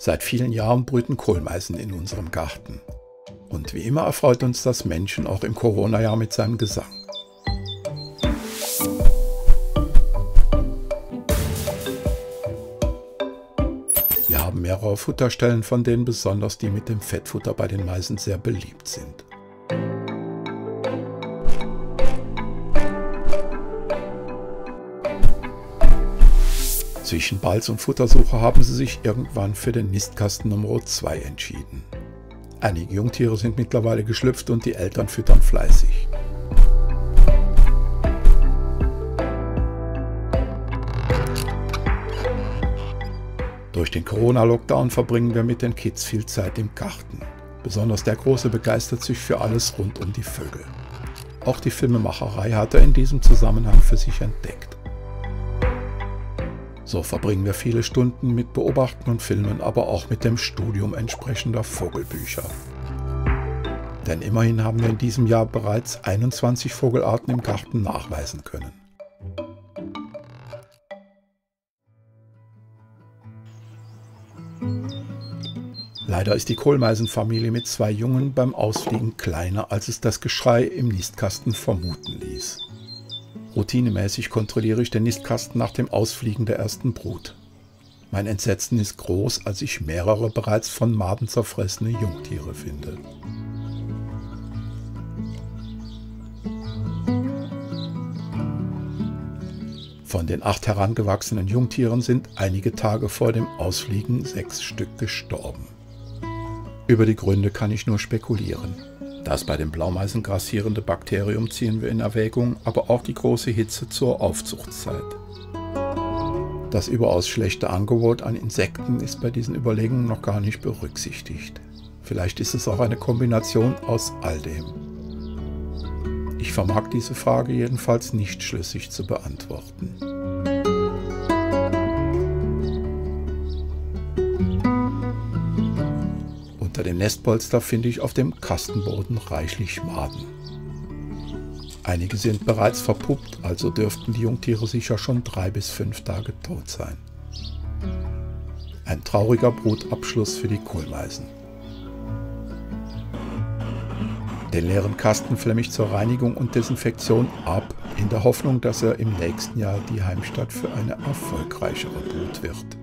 Seit vielen Jahren brüten Kohlmeisen in unserem Garten. Und wie immer erfreut uns das Männchen auch im Corona-Jahr mit seinem Gesang. Wir haben mehrere Futterstellen, von denen besonders die mit dem Fettfutter bei den Meisen sehr beliebt sind. Zwischen Balz und Futtersuche haben sie sich irgendwann für den Nistkasten Nummer 2 entschieden. Einige Jungtiere sind mittlerweile geschlüpft und die Eltern füttern fleißig. Durch den Corona-Lockdown verbringen wir mit den Kids viel Zeit im Garten. Besonders der Große begeistert sich für alles rund um die Vögel. Auch die Filmemacherei hat er in diesem Zusammenhang für sich entdeckt. So verbringen wir viele Stunden mit Beobachten und Filmen, aber auch mit dem Studium entsprechender Vogelbücher. Denn immerhin haben wir in diesem Jahr bereits 21 Vogelarten im Garten nachweisen können. Leider ist die Kohlmeisenfamilie mit 2 Jungen beim Ausfliegen kleiner, als es das Geschrei im Nistkasten vermuten ließ. Routinemäßig kontrolliere ich den Nistkasten nach dem Ausfliegen der ersten Brut. Mein Entsetzen ist groß, als ich mehrere bereits von Maden zerfressene Jungtiere finde. Von den 8 herangewachsenen Jungtieren sind einige Tage vor dem Ausfliegen 6 Stück gestorben. Über die Gründe kann ich nur spekulieren. Das bei den Blaumeisen grassierende Bakterium ziehen wir in Erwägung, aber auch die große Hitze zur Aufzuchtszeit. Das überaus schlechte Angebot an Insekten ist bei diesen Überlegungen noch gar nicht berücksichtigt. Vielleicht ist es auch eine Kombination aus all dem. Ich vermag diese Frage jedenfalls nicht schlüssig zu beantworten. Unter dem Nestpolster finde ich auf dem Kastenboden reichlich Maden. Einige sind bereits verpuppt, also dürften die Jungtiere sicher schon 3 bis 5 Tage tot sein. Ein trauriger Brutabschluss für die Kohlmeisen. Den leeren Kasten flemme ich zur Reinigung und Desinfektion ab, in der Hoffnung, dass er im nächsten Jahr die Heimstatt für eine erfolgreichere Brut wird.